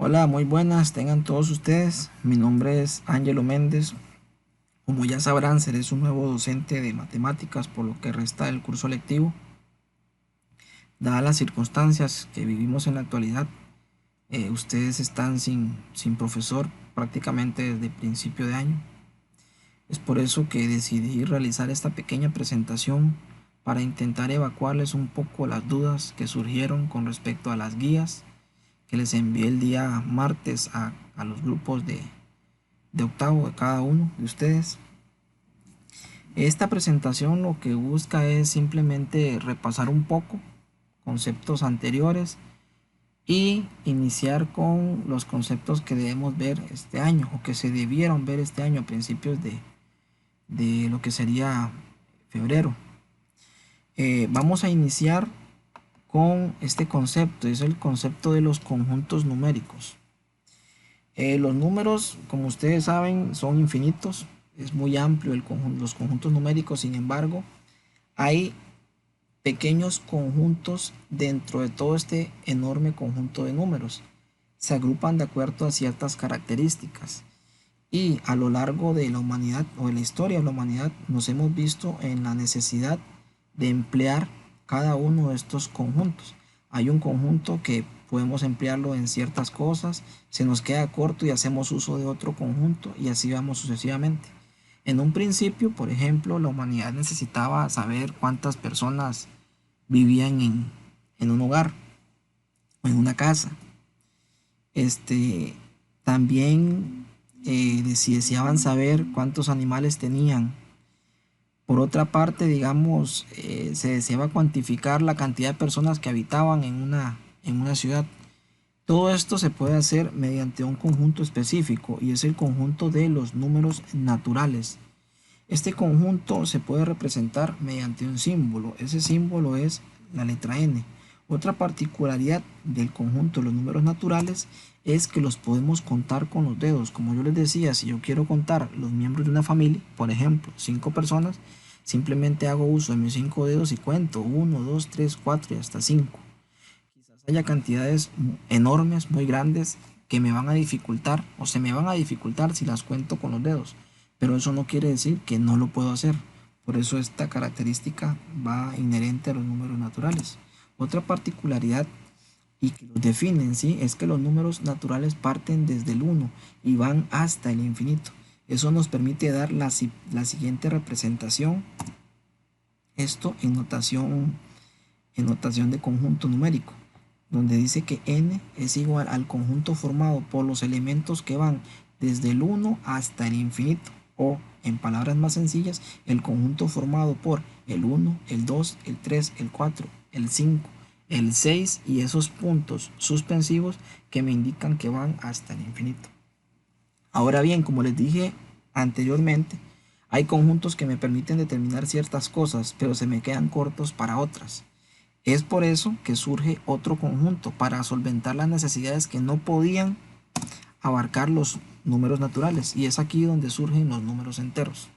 Hola, muy buenas, tengan todos ustedes. Mi nombre es Ángelo Méndez. Como ya sabrán, seré su nuevo docente de matemáticas por lo que resta del curso lectivo. Dadas las circunstancias que vivimos en la actualidad, ustedes están sin profesor prácticamente desde principio de año. Es por eso que decidí realizar esta pequeña presentación para intentar evacuarles un poco las dudas que surgieron con respecto a las guías que les envié el día martes a los grupos de octavo de cada uno de ustedes. Esta presentación lo que busca es simplemente repasar un poco conceptos anteriores y iniciar con los conceptos que debemos ver este año o que se debieron ver este año a principios de lo que sería febrero. Vamos a iniciar con este concepto, es el concepto de los conjuntos numéricos. Los números, como ustedes saben, son infinitos. Es muy amplio los conjuntos numéricos. Sin embargo, hay pequeños conjuntos dentro de todo este enorme conjunto de números. Se agrupan de acuerdo a ciertas características. Y a lo largo de la humanidad o de la historia de la humanidad nos hemos visto en la necesidad de emplear cada uno de estos conjuntos. Hay un conjunto que podemos emplearlo en ciertas cosas, se nos queda corto y hacemos uso de otro conjunto y así vamos sucesivamente. En un principio, por ejemplo, la humanidad necesitaba saber cuántas personas vivían en un hogar o en una casa. Este, también si deseaban saber cuántos animales tenían. Por otra parte, digamos, se deseaba cuantificar la cantidad de personas que habitaban en una ciudad. Todo esto se puede hacer mediante un conjunto específico y es el conjunto de los números naturales. Este conjunto se puede representar mediante un símbolo. Ese símbolo es la letra n. Otra particularidad del conjunto de los números naturales es que los podemos contar con los dedos. Como yo les decía, si yo quiero contar los miembros de una familia, por ejemplo, 5 personas, simplemente hago uso de mis 5 dedos y cuento 1, 2, 3, 4 y hasta 5. Quizás haya cantidades enormes, muy grandes, que me van a dificultar o se me van a dificultar si las cuento con los dedos. Pero eso no quiere decir que no lo puedo hacer. Por eso esta característica va inherente a los números naturales. Otra particularidad y que los definen, ¿sí?, es que los números naturales parten desde el 1 y van hasta el infinito. Eso nos permite dar la siguiente representación, esto en notación de conjunto numérico, donde dice que n es igual al conjunto formado por los elementos que van desde el 1 hasta el infinito, o en palabras más sencillas, el conjunto formado por el 1, el 2, el 3, el 4, el 5, el 6 y esos puntos suspensivos que me indican que van hasta el infinito. Ahora bien, como les dije anteriormente, hay conjuntos que me permiten determinar ciertas cosas, pero se me quedan cortos para otras. Es por eso que surge otro conjunto para solventar las necesidades que no podían abarcar los números naturales, y es aquí donde surgen los números enteros.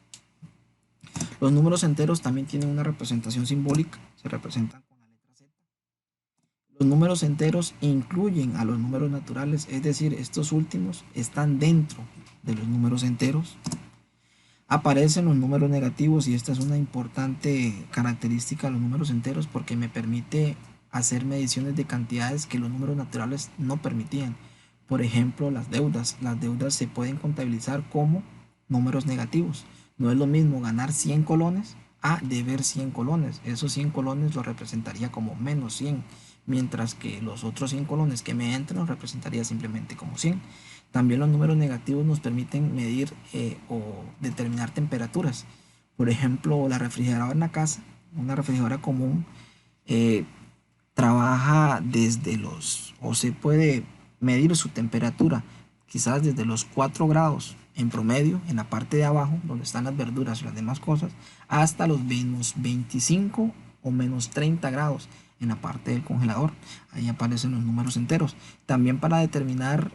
Los números enteros también tienen una representación simbólica, se representan con la letra Z. Los números enteros incluyen a los números naturales, es decir, estos últimos están dentro de los números enteros. Aparecen los números negativos y esta es una importante característica de los números enteros porque me permite hacer mediciones de cantidades que los números naturales no permitían. Por ejemplo, las deudas. Las deudas se pueden contabilizar como números negativos. No es lo mismo ganar 100 colones a deber 100 colones. Esos 100 colones los representaría como menos 100, mientras que los otros 100 colones que me entran los representaría simplemente como 100. También los números negativos nos permiten medir o determinar temperaturas. Por ejemplo, la refrigeradora en la casa, una refrigeradora común, eh, trabaja o se puede medir su temperatura quizás desde los 4 grados en promedio en la parte de abajo, donde están las verduras y las demás cosas, hasta los menos 25 o menos 30 grados en la parte del congelador. Ahí aparecen los números enteros. También para determinar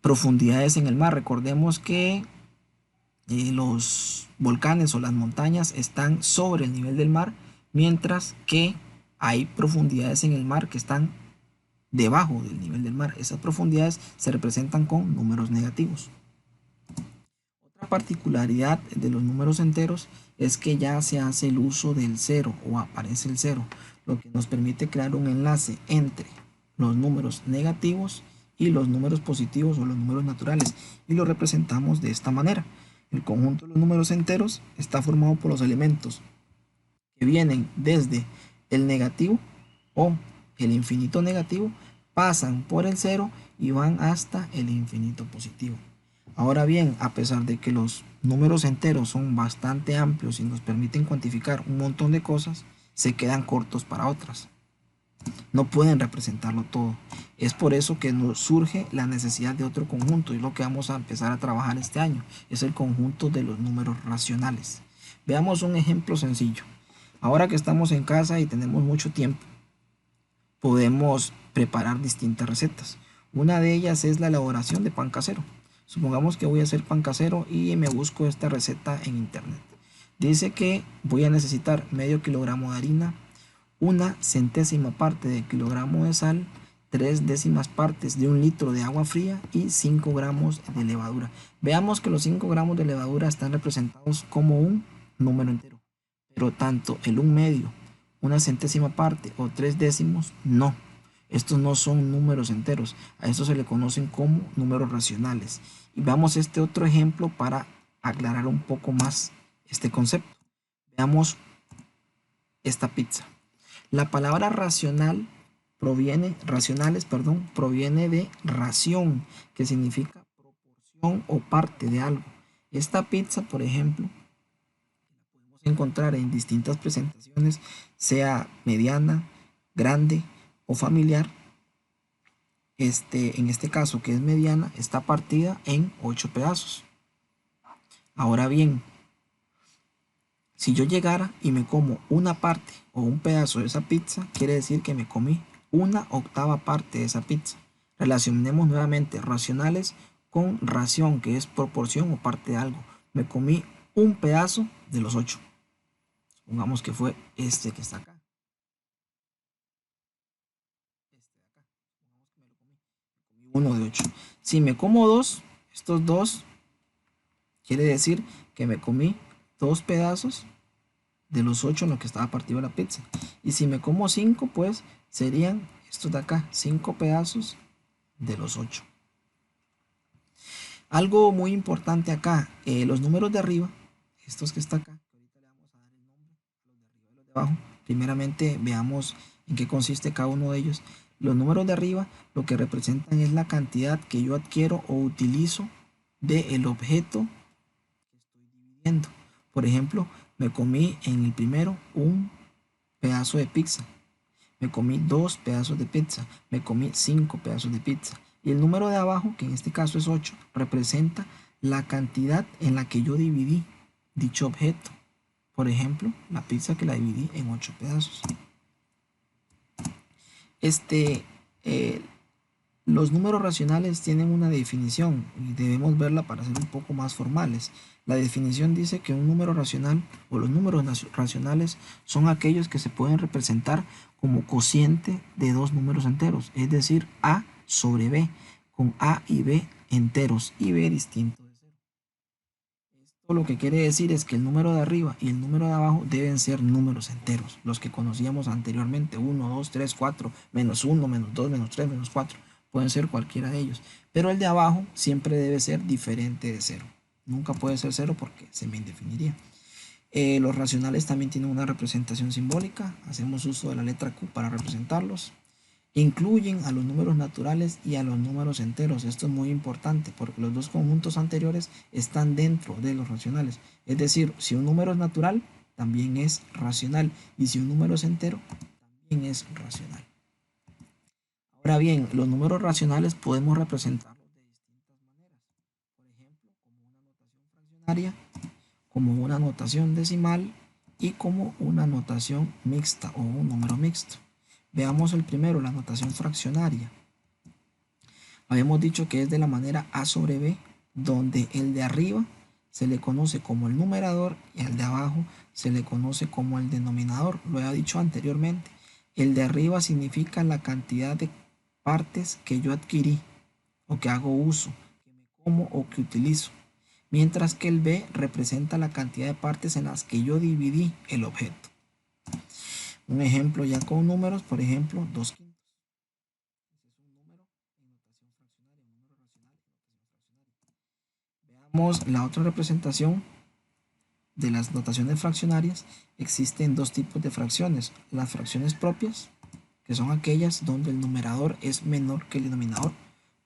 profundidades en el mar. Recordemos que los volcanes o las montañas están sobre el nivel del mar, mientras que hay profundidades en el mar que están debajo del nivel del mar. Esas profundidades se representan con números negativos. Otra particularidad de los números enteros es que ya se hace el uso del cero o aparece el cero, lo que nos permite crear un enlace entre los números negativos y los números positivos o los números naturales, y lo representamos de esta manera. El conjunto de los números enteros está formado por los elementos que vienen desde el negativo o el infinito negativo, pasan por el cero y van hasta el infinito positivo. Ahora bien, a pesar de que los números enteros son bastante amplios y nos permiten cuantificar un montón de cosas, se quedan cortos para otras. No pueden representarlo todo. Es por eso que nos surge la necesidad de otro conjunto, y lo que vamos a empezar a trabajar este año es el conjunto de los números racionales. Veamos un ejemplo sencillo. Ahora que estamos en casa y tenemos mucho tiempo, podemos preparar distintas recetas. Una de ellas es la elaboración de pan casero. Supongamos que voy a hacer pan casero y me busco esta receta en internet. Dice que voy a necesitar medio kilogramo de harina, una centésima parte de kilogramo de sal, 3 décimas partes de un litro de agua fría y 5 gramos de levadura. Veamos que los 5 gramos de levadura están representados como un número entero, pero tanto el 1/2, una centésima parte o 3 décimos, no. Estos no son números enteros, a estos se le conocen como números racionales. Y veamos este otro ejemplo para aclarar un poco más este concepto. Veamos esta pizza. La palabra racionales, proviene de ración, que significa proporción o parte de algo. Esta pizza, por ejemplo, podemos encontrar en distintas presentaciones, sea mediana, grande o familiar. En este caso, que es mediana, está partida en 8 pedazos. Ahora bien, si yo llegara y me como una parte o un pedazo de esa pizza, quiere decir que me comí una octava parte de esa pizza. Relacionemos nuevamente racionales con ración, que es proporción o parte de algo. Me comí un pedazo de los 8. Supongamos que fue este que está acá. Este de acá. Supongamos que me lo comí. Me comí uno de 8. Si me como dos, estos dos, quiere decir que me comí 2 pedazos de los 8 en lo que estaba partido la pizza. Y si me como 5, pues serían estos de acá, 5 pedazos de los 8. Algo muy importante acá, los números de arriba, estos que está acá, ahorita le vamos a dar el nombre, los de arriba y los de abajo. Primeramente veamos en qué consiste cada uno de ellos. Los números de arriba lo que representan es la cantidad que yo adquiero o utilizo del objeto que estoy dividiendo. Por ejemplo, me comí en el primero un pedazo de pizza, me comí 2 pedazos de pizza, me comí 5 pedazos de pizza. Y el número de abajo, que en este caso es 8, representa la cantidad en la que yo dividí dicho objeto. Por ejemplo, la pizza que la dividí en 8 pedazos. Los números racionales tienen una definición y debemos verla para ser un poco más formales. La definición dice que un número racional o los números racionales son aquellos que se pueden representar como cociente de dos números enteros, es decir, a sobre b, con a y b enteros y b distinto de cero. Esto lo que quiere decir es que el número de arriba y el número de abajo deben ser números enteros, los que conocíamos anteriormente, 1, 2, 3, 4, menos 1, menos 2, menos 3, menos 4. Pueden ser cualquiera de ellos, pero el de abajo siempre debe ser diferente de 0. Nunca puede ser 0 porque se me indefiniría. Los racionales también tienen una representación simbólica. Hacemos uso de la letra Q para representarlos. Incluyen a los números naturales y a los números enteros. Esto es muy importante porque los dos conjuntos anteriores están dentro de los racionales. Es decir, si un número es natural, también es racional. Y si un número es entero, también es racional. Ahora bien, los números racionales podemos representarlos de distintas maneras. Por ejemplo, como una notación fraccionaria, como una notación decimal y como una notación mixta o un número mixto. Veamos el primero, la notación fraccionaria. Habíamos dicho que es de la manera a sobre b, donde el de arriba se le conoce como el numerador y el de abajo se le conoce como el denominador. Lo he dicho anteriormente. El de arriba significa la cantidad de partes que yo adquirí o que hago uso, que me como o que utilizo, mientras que el B representa la cantidad de partes en las que yo dividí el objeto. Un ejemplo ya con números, por ejemplo, 2/5. Ese es un número en notación fraccionaria, un número racional en notación fraccionaria. Veamos la otra representación de las notaciones fraccionarias. Existen dos tipos de fracciones: las fracciones propias, que son aquellas donde el numerador es menor que el denominador,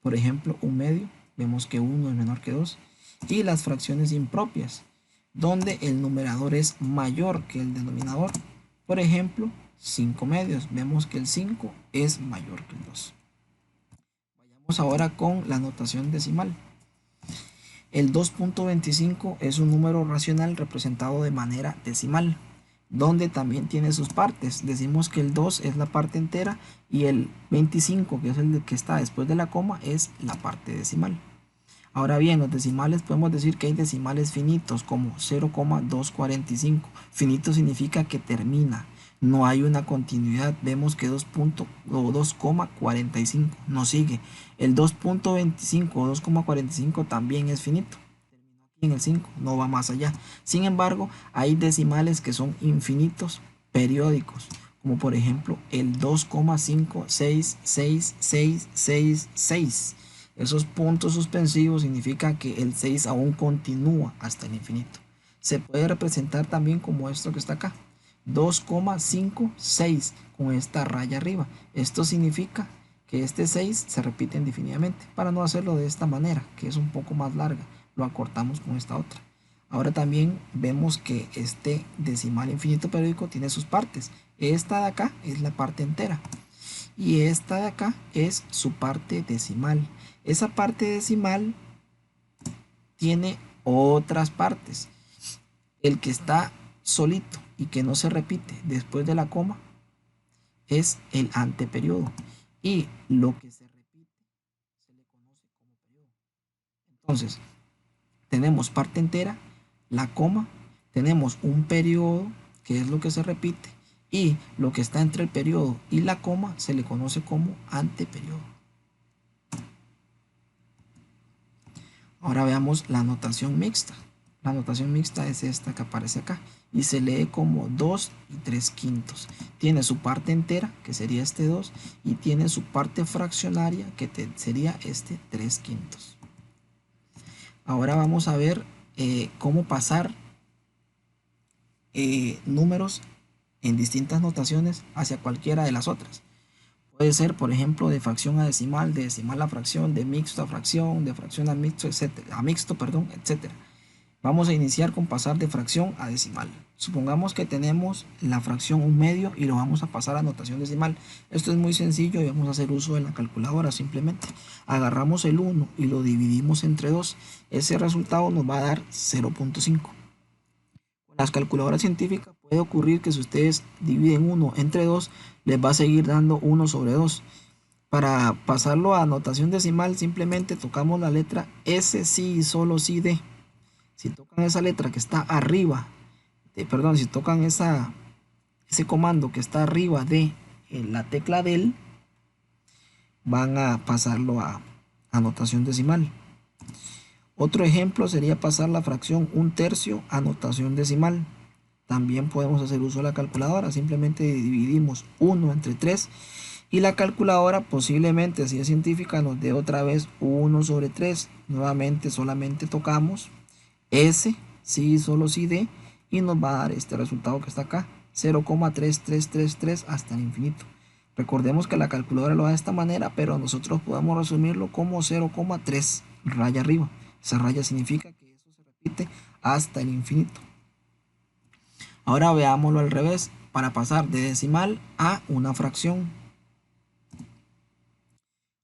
por ejemplo, un medio, vemos que 1 es menor que 2, y las fracciones impropias, donde el numerador es mayor que el denominador, por ejemplo, 5 medios, vemos que el 5 es mayor que el 2. Vayamos ahora con la notación decimal. El 2.25 es un número racional representado de manera decimal, donde también tiene sus partes. Decimos que el 2 es la parte entera y el 25, que es el que está después de la coma, es la parte decimal. Ahora bien, los decimales podemos decir que hay decimales finitos como 0,245. Finito significa que termina, no hay una continuidad. Vemos que 2,45 no sigue. El 2.25 o 2,45 también es finito. Terminó aquí en el 5, no va más allá. Sin embargo, hay decimales que son infinitos periódicos, como por ejemplo el 2,5666666. Esos puntos suspensivos significa que el 6 aún continúa hasta el infinito. Se puede representar también como esto que está acá, 2,56 con esta raya arriba. Esto significa que este 6 se repite indefinidamente. Para no hacerlo de esta manera, que es un poco más larga, lo acortamos con esta otra. Ahora también vemos que este decimal infinito periódico tiene sus partes. Esta de acá es la parte entera y esta de acá es su parte decimal. Esa parte decimal tiene otras partes. El que está solito y que no se repite después de la coma es el anteperiodo, y lo que se repite se le conoce como periodo. Entonces, tenemos parte entera, la coma, tenemos un periodo, que es lo que se repite, y lo que está entre el periodo y la coma se le conoce como anteperiodo. Ahora veamos la notación mixta. La notación mixta es esta que aparece acá y se lee como 2 y 3/5. Tiene su parte entera, que sería este 2, y tiene su parte fraccionaria, que sería este 3/5. Ahora vamos a ver cómo pasar números en distintas notaciones hacia cualquiera de las otras. Puede ser, por ejemplo, de fracción a decimal, de decimal a fracción, de mixto a fracción, de fracción a mixto, etcétera, etcétera. Vamos a iniciar con pasar de fracción a decimal. Supongamos que tenemos la fracción 1/2 y lo vamos a pasar a notación decimal. Esto es muy sencillo y vamos a hacer uso de la calculadora. Simplemente agarramos el 1 y lo dividimos entre 2. Ese resultado nos va a dar 0.5. Con las calculadoras científicas puede ocurrir que si ustedes dividen 1 entre 2, les va a seguir dando 1 sobre 2. Para pasarlo a notación decimal, simplemente tocamos la letra S, sí y solo sí de. Si tocan esa letra que está arriba, si tocan ese comando que está arriba de la tecla del, van a pasarlo a notación decimal. Otro ejemplo sería pasar la fracción 1/3 a notación decimal. También podemos hacer uso de la calculadora. Simplemente dividimos 1 entre 3 y la calculadora, posiblemente si es científica, nos dé otra vez 1 sobre 3. Nuevamente solamente tocamos S, sí, solo sí de, y nos va a dar este resultado que está acá, 0,3333 hasta el infinito. Recordemos que la calculadora lo da de esta manera, pero nosotros podemos resumirlo como 0,3 raya arriba. Esa raya significa que eso se repite hasta el infinito. Ahora veámoslo al revés, para pasar de decimal a una fracción.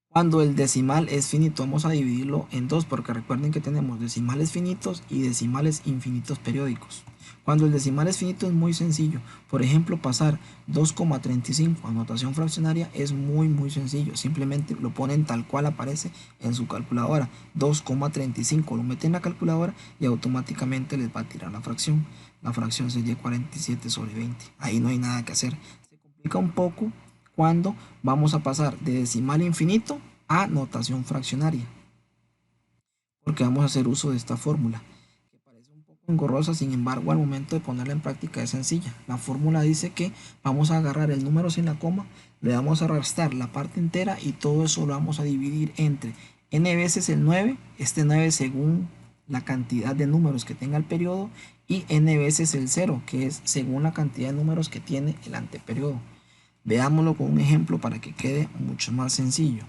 Cuando el decimal es finito, vamos a dividirlo en dos, porque recuerden que tenemos decimales finitos y decimales infinitos periódicos. Cuando el decimal es finito es muy sencillo. Por ejemplo, pasar 2,35 a notación fraccionaria es muy sencillo. Simplemente lo ponen tal cual aparece en su calculadora. 2,35 lo meten en la calculadora y automáticamente les va a tirar la fracción. La fracción sería 47 sobre 20. Ahí no hay nada que hacer. Se complica un poco cuando vamos a pasar de decimal infinito a notación fraccionaria, porque vamos a hacer uso de esta fórmula, que parece un poco engorrosa, sin embargo al momento de ponerla en práctica es sencilla. La fórmula dice que vamos a agarrar el número sin la coma, le vamos a restar la parte entera y todo eso lo vamos a dividir entre n veces el 9, este 9 según la cantidad de números que tenga el periodo, y n veces el 0, que es según la cantidad de números que tiene el anteperiodo. Veámoslo con un ejemplo para que quede mucho más sencillo.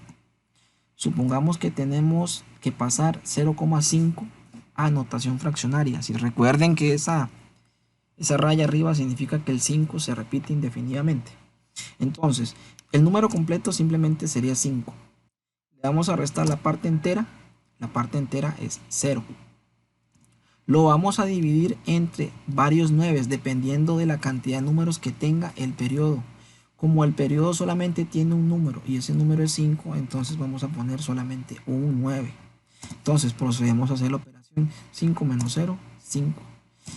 Supongamos que tenemos que pasar 0,5 a notación fraccionaria. Si recuerden que esa raya arriba significa que el 5 se repite indefinidamente. Entonces, el número completo simplemente sería 5. Le vamos a restar la parte entera. La parte entera es 0. Lo vamos a dividir entre varios 9 dependiendo de la cantidad de números que tenga el periodo. Como el periodo solamente tiene un número y ese número es 5, entonces vamos a poner solamente un 9. Entonces procedemos a hacer la operación 5 menos 0, 5.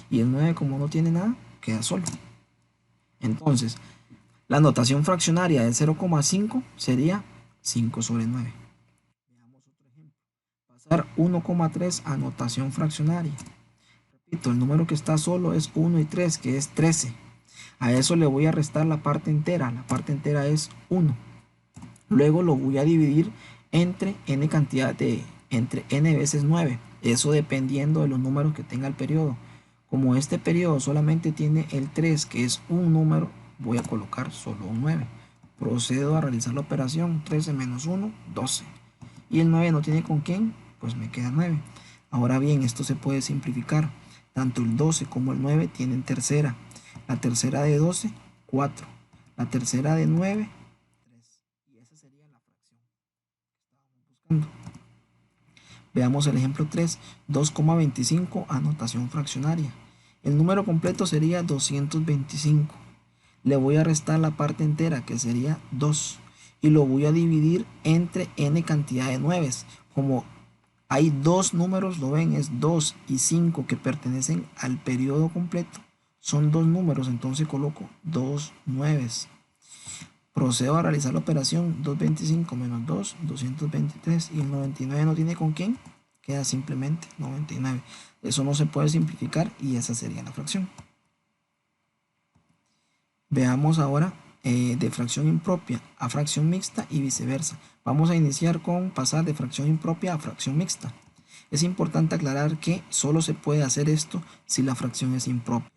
Y el 9, como no tiene nada, queda solo. Entonces, la notación fraccionaria de 0,5 sería 5 sobre 9. Veamos otro ejemplo. Pasar 1,3 a notación fraccionaria. Repito, el número que está solo es 1 y 3, que es 13. A eso le voy a restar la parte entera. La parte entera es 1. Luego lo voy a dividir entre n cantidad de, entre n veces 9. Eso dependiendo de los números que tenga el periodo. Como este periodo solamente tiene el 3, que es un número, voy a colocar solo un 9. Procedo a realizar la operación. 13 menos 1, 12. Y el 9 no tiene con quién, pues me queda 9. Ahora bien, esto se puede simplificar. Tanto el 12 como el 9 tienen tercera. La tercera de 12, 4. La tercera de 9, 3. Y esa sería la fracción que estábamos buscando. Veamos el ejemplo 3, 2,25 a notación fraccionaria. El número completo sería 225. Le voy a restar la parte entera, que sería 2. Y lo voy a dividir entre n cantidad de 9. Como hay dos números, lo ven, es 2 y 5 que pertenecen al periodo completo. Son dos números, entonces coloco 2 9. Procedo a realizar la operación. 225 menos 2, 223. Y el 99 no tiene con quién, queda simplemente 99. Eso no se puede simplificar y esa sería la fracción. Veamos ahora de fracción impropia a fracción mixta y viceversa. Vamos a iniciar con pasar de fracción impropia a fracción mixta. Es importante aclarar que solo se puede hacer esto si la fracción es impropia.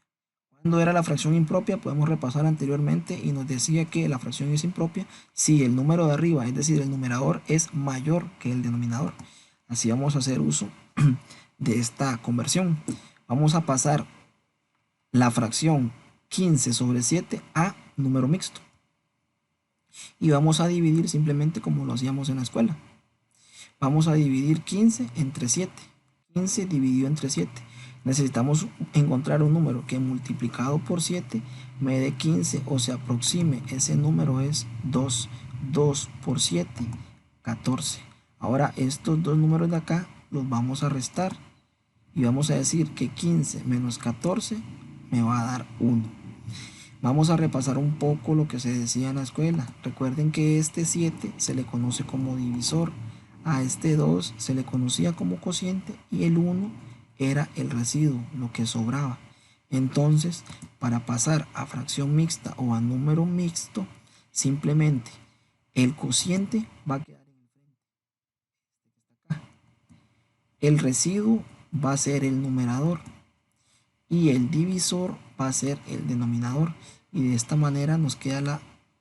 Cuando era la fracción impropia, podemos repasar anteriormente y nos decía que la fracción es impropia si el número de arriba, es decir, el numerador, es mayor que el denominador. Así vamos a hacer uso de esta conversión. Vamos a pasar la fracción 15 sobre 7 a número mixto. Y vamos a dividir simplemente como lo hacíamos en la escuela. Vamos a dividir 15 entre 7. 15 dividido entre 7. Necesitamos encontrar un número que multiplicado por 7 me dé 15 o se aproxime. Ese número es 2. 2 por 7, 14. Ahora estos dos números de acá los vamos a restar. Y vamos a decir que 15 menos 14 me va a dar 1. Vamos a repasar un poco lo que se decía en la escuela. Recuerden que este 7 se le conoce como divisor. A este 2 se le conocía como cociente y el 1 era el residuo, lo que sobraba. Entonces, para pasar a fracción mixta o a número mixto, simplemente el cociente va a quedar en el frente. El residuo va a ser el numerador y el divisor va a ser el denominador. Y de esta manera nos queda la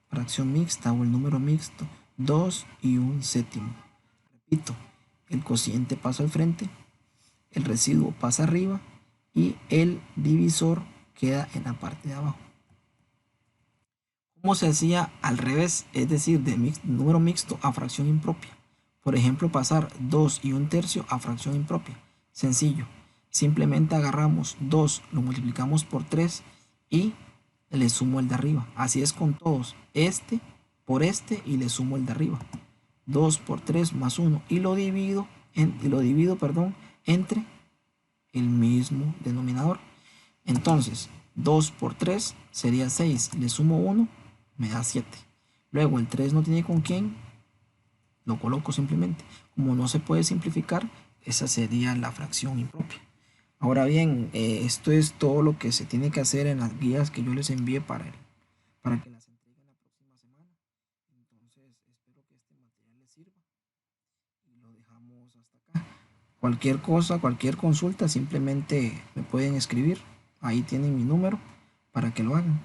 fracción mixta o el número mixto, 2 y 1/7. Repito, el cociente pasa al frente, el residuo pasa arriba y el divisor queda en la parte de abajo. ¿Cómo se hacía al revés? Es decir, de número mixto a fracción impropia. Por ejemplo, pasar 2 y 1/3 a fracción impropia. Sencillo. Simplemente agarramos 2, lo multiplicamos por 3 y le sumo el de arriba. Así es con todos. Este por este y le sumo el de arriba. 2 por 3 más 1 y lo divido, entre el mismo denominador. Entonces 2 por 3 sería 6, le sumo 1, me da 7. Luego el 3 no tiene con quién, lo coloco simplemente. Como no se puede simplificar, esa sería la fracción impropia. Ahora bien, esto es todo lo que se tiene que hacer en las guías que yo les envié para que las entreguen la próxima semana. Entonces, espero que este material les sirva y lo dejamos hasta acá. Cualquier cosa, cualquier consulta, simplemente me pueden escribir. Ahí tienen mi número para que lo hagan.